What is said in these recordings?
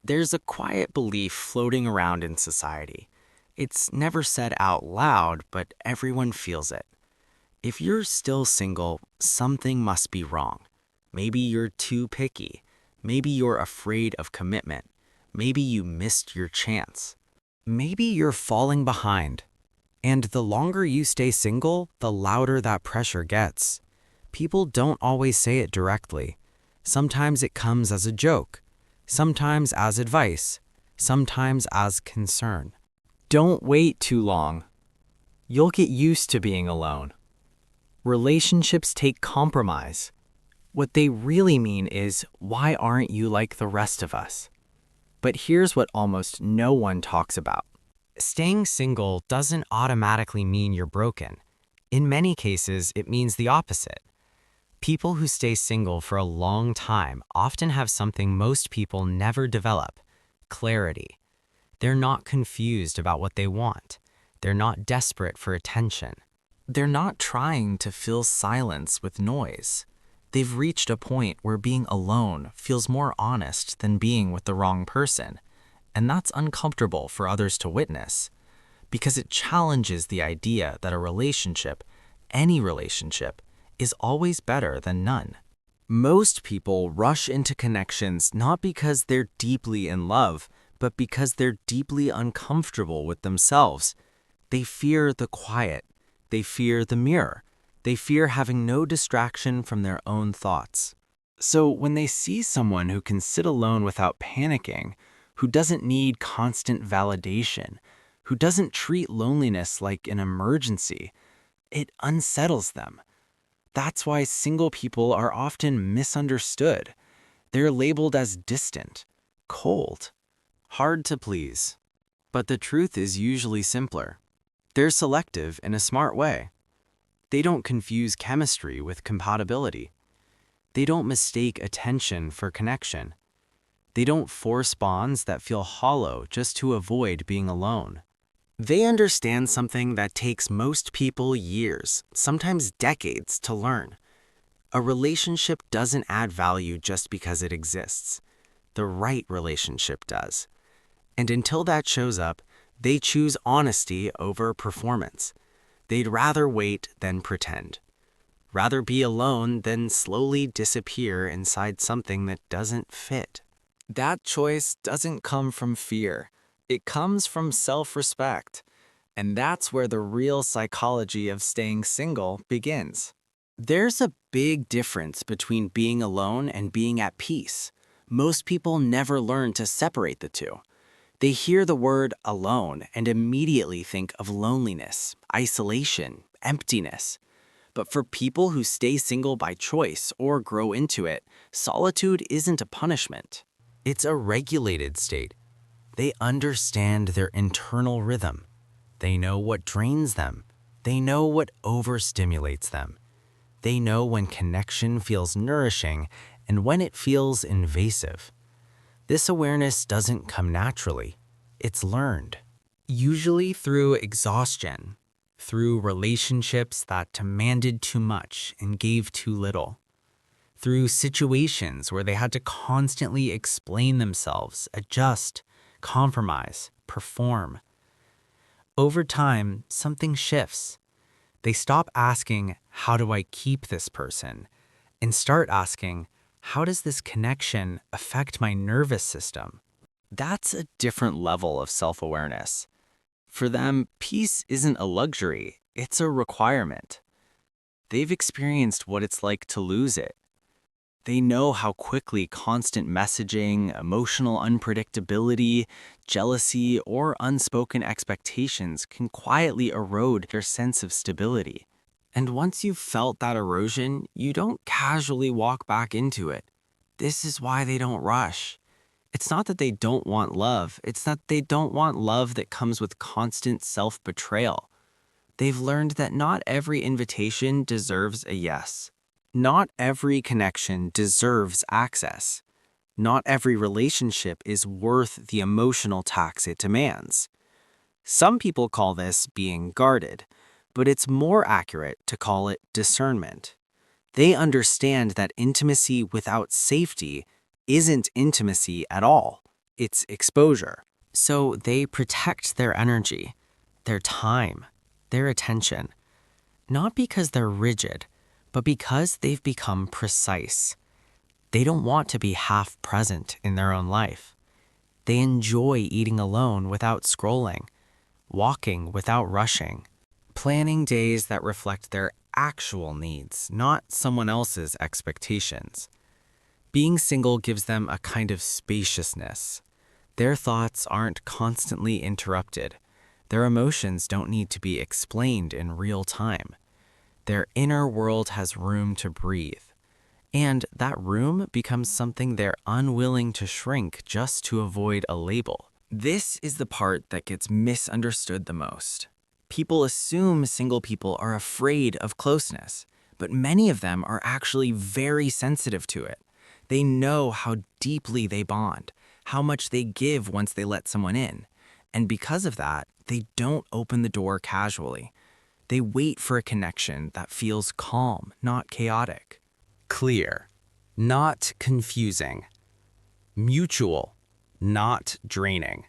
There's a quiet belief floating around in society. It's never said out loud, but everyone feels it. If you're still single, something must be wrong. Maybe you're too picky. Maybe you're afraid of commitment. Maybe you missed your chance. Maybe you're falling behind. And the longer you stay single, the louder that pressure gets. People don't always say it directly. Sometimes it comes as a joke. Sometimes as advice. Sometimes as concern. Don't wait too long. You'll get used to being alone. Relationships take compromise. What they really mean is, why aren't you like the rest of us? But here's what almost no one talks about. Staying single doesn't automatically mean you're broken. In many cases, it means the opposite. People who stay single for a long time often have something most people never develop: clarity. They're not confused about what they want. They're not desperate for attention. They're not trying to fill silence with noise. They've reached a point where being alone feels more honest than being with the wrong person. And that's uncomfortable for others to witness, because it challenges the idea that a relationship, any relationship, is always better than none. Most people rush into connections not because they're deeply in love, but because they're deeply uncomfortable with themselves. They fear the quiet. They fear the mirror. They fear having no distraction from their own thoughts. So when they see someone who can sit alone without panicking, who doesn't need constant validation, who doesn't treat loneliness like an emergency, it unsettles them. That's why single people are often misunderstood. They're labeled as distant, cold, hard to please. But the truth is usually simpler. They're selective in a smart way. They don't confuse chemistry with compatibility. They don't mistake attention for connection. They don't force bonds that feel hollow just to avoid being alone. They understand something that takes most people years, sometimes decades, to learn. A relationship doesn't add value just because it exists. The right relationship does. And until that shows up, they choose honesty over performance. They'd rather wait than pretend. Rather be alone than slowly disappear inside something that doesn't fit. That choice doesn't come from fear. It comes from self-respect. And that's where the real psychology of staying single begins. There's a big difference between being alone and being at peace. Most people never learn to separate the two. They hear the word alone and immediately think of loneliness, isolation, emptiness. But for people who stay single by choice or grow into it, solitude isn't a punishment. It's a regulated state. They understand their internal rhythm. They know what drains them. They know what overstimulates them. They know when connection feels nourishing and when it feels invasive. This awareness doesn't come naturally. It's learned, usually through exhaustion, through relationships that demanded too much and gave too little, through situations where they had to constantly explain themselves, adjust, compromise, perform. Over time, something shifts. They stop asking, "How do I keep this person?" and start asking, "How does this connection affect my nervous system?" That's a different level of self-awareness. For them, peace isn't a luxury, it's a requirement. They've experienced what it's like to lose it. They know how quickly constant messaging, emotional unpredictability, jealousy, or unspoken expectations can quietly erode their sense of stability. And once you've felt that erosion, you don't casually walk back into it. This is why they don't rush. It's not that they don't want love, it's that they don't want love that comes with constant self-betrayal. They've learned that not every invitation deserves a yes. Not every connection deserves access. Not every relationship is worth the emotional tax it demands. Some people call this being guarded, but it's more accurate to call it discernment. They understand that intimacy without safety isn't intimacy at all. It's exposure. So they protect their energy, their time, their attention, not because they're rigid, but because they've become precise. They don't want to be half present in their own life. They enjoy eating alone without scrolling, walking without rushing, planning days that reflect their actual needs, not someone else's expectations. Being single gives them a kind of spaciousness. Their thoughts aren't constantly interrupted. Their emotions don't need to be explained in real time. Their inner world has room to breathe. And that room becomes something they're unwilling to shrink just to avoid a label. This is the part that gets misunderstood the most. People assume single people are afraid of closeness, but many of them are actually very sensitive to it. They know how deeply they bond, how much they give once they let someone in. And because of that, they don't open the door casually. They wait for a connection that feels calm, not chaotic. Clear, not confusing. Mutual, not draining.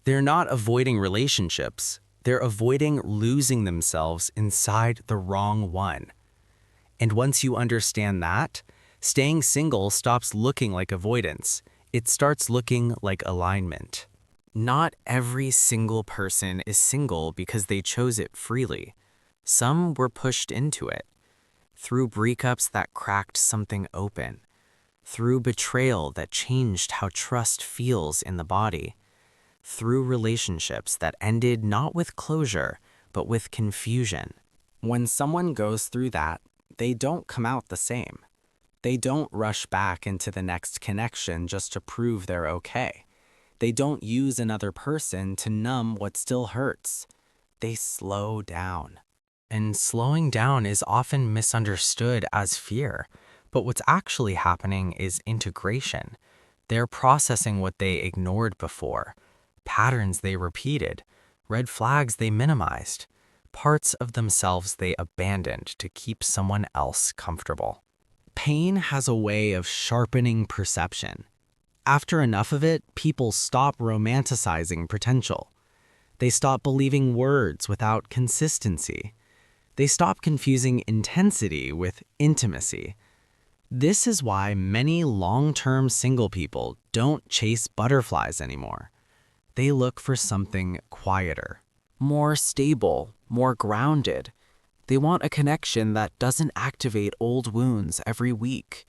They're not avoiding relationships. They're avoiding losing themselves inside the wrong one. And once you understand that, staying single stops looking like avoidance. It starts looking like alignment. Not every single person is single because they chose it freely. Some were pushed into it. Through breakups that cracked something open. Through betrayal that changed how trust feels in the body. Through relationships that ended not with closure, but with confusion. When someone goes through that, they don't come out the same. They don't rush back into the next connection just to prove they're okay. They don't use another person to numb what still hurts. They slow down. And slowing down is often misunderstood as fear, but what's actually happening is integration. They're processing what they ignored before, patterns they repeated, red flags they minimized, parts of themselves they abandoned to keep someone else comfortable. Pain has a way of sharpening perception. After enough of it, people stop romanticizing potential. They stop believing words without consistency. They stop confusing intensity with intimacy. This is why many long-term single people don't chase butterflies anymore. They look for something quieter, more stable, more grounded. They want a connection that doesn't activate old wounds every week.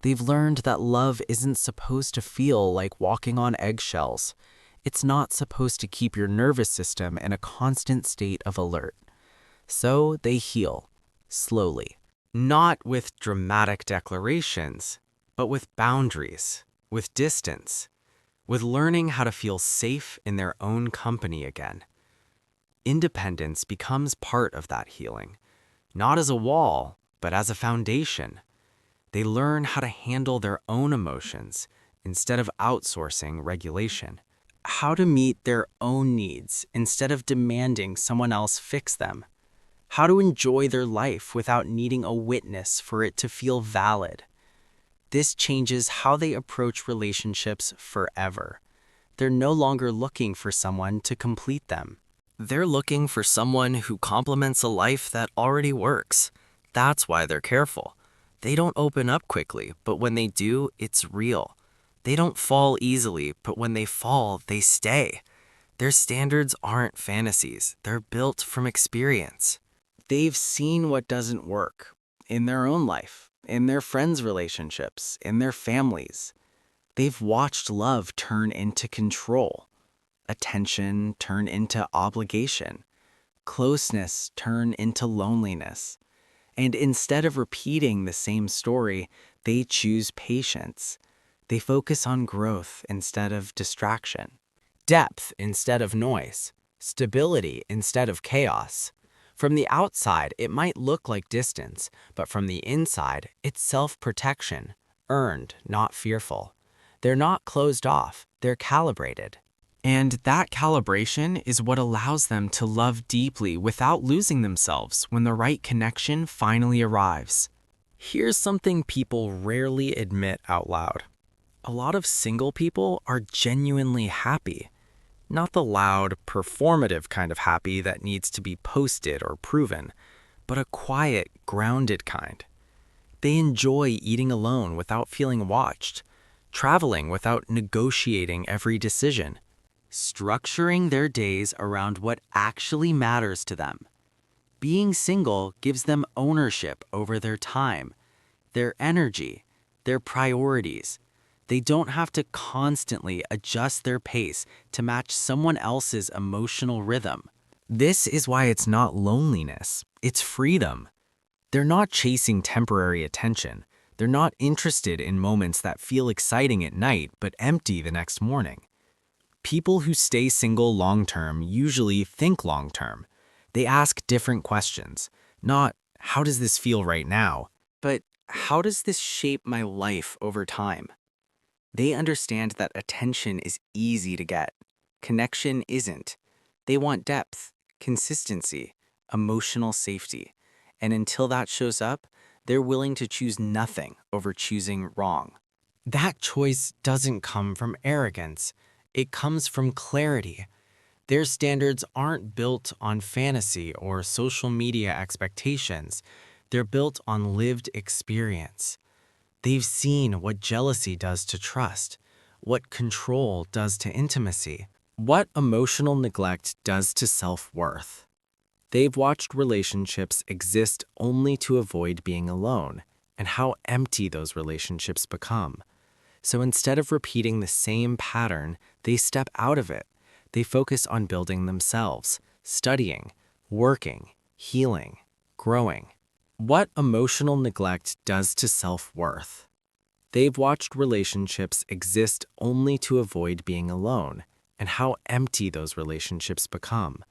They've learned that love isn't supposed to feel like walking on eggshells. It's not supposed to keep your nervous system in a constant state of alert. So they heal, slowly. Not with dramatic declarations, but with boundaries, with distance, with learning how to feel safe in their own company again. Independence becomes part of that healing, not as a wall, but as a foundation. They learn how to handle their own emotions instead of outsourcing regulation, how to meet their own needs instead of demanding someone else fix them, how to enjoy their life without needing a witness for it to feel valid. This changes how they approach relationships forever. They're no longer looking for someone to complete them. They're looking for someone who complements a life that already works. That's why they're careful. They don't open up quickly, but when they do, it's real. They don't fall easily, but when they fall, they stay. Their standards aren't fantasies. They're built from experience. They've seen what doesn't work in their own life, in their friends' relationships, in their families. They've watched love turn into control, attention turn into obligation, closeness turn into loneliness. And instead of repeating the same story, they choose patience. They focus on growth instead of distraction, depth instead of noise, stability instead of chaos. From the outside, it might look like distance, but from the inside, it's self-protection, earned, not fearful. They're not closed off, they're calibrated. And that calibration is what allows them to love deeply without losing themselves when the right connection finally arrives. Here's something people rarely admit out loud. A lot of single people are genuinely happy, not the loud, performative kind of happy that needs to be posted or proven, but a quiet, grounded kind. They enjoy eating alone without feeling watched, traveling without negotiating every decision, structuring their days around what actually matters to them. Being single gives them ownership over their time, their energy, their priorities. They don't have to constantly adjust their pace to match someone else's emotional rhythm. This is why it's not loneliness, it's freedom. They're not chasing temporary attention. They're not interested in moments that feel exciting at night but empty the next morning. People who stay single long-term usually think long-term. They ask different questions, not how does this feel right now, but how does this shape my life over time? They understand that attention is easy to get. Connection isn't. They want depth, consistency, emotional safety. And until that shows up, they're willing to choose nothing over choosing wrong. That choice doesn't come from arrogance. It comes from clarity. Their standards aren't built on fantasy or social media expectations. They're built on lived experience. They've seen what jealousy does to trust, what control does to intimacy, what emotional neglect does to self-worth. They've watched relationships exist only to avoid being alone, and how empty those relationships become. So instead of repeating the same pattern, they step out of it. They focus on building themselves, studying, working, healing, growing. What emotional neglect does to self-worth. They've watched relationships exist only to avoid being alone, and how empty those relationships become.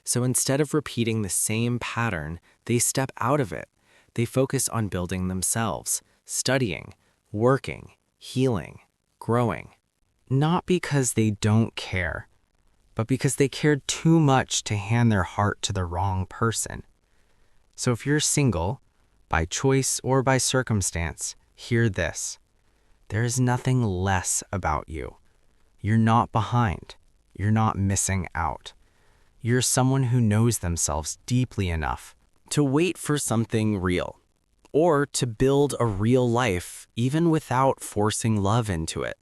So instead of repeating the same pattern, they step out of it. They focus on building themselves, studying, working, healing, growing. Not because they don't care, but because they cared too much to hand their heart to the wrong person. So if you're single, by choice or by circumstance, hear this. There is nothing less about you. You're not behind. You're not missing out. You're someone who knows themselves deeply enough to wait for something real, or to build a real life even without forcing love into it.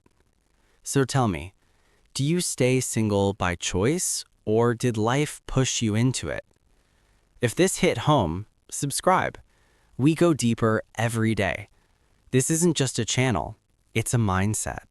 So tell me, do you stay single by choice, or did life push you into it? If this hit home, subscribe. We go deeper every day. This isn't just a channel, it's a mindset.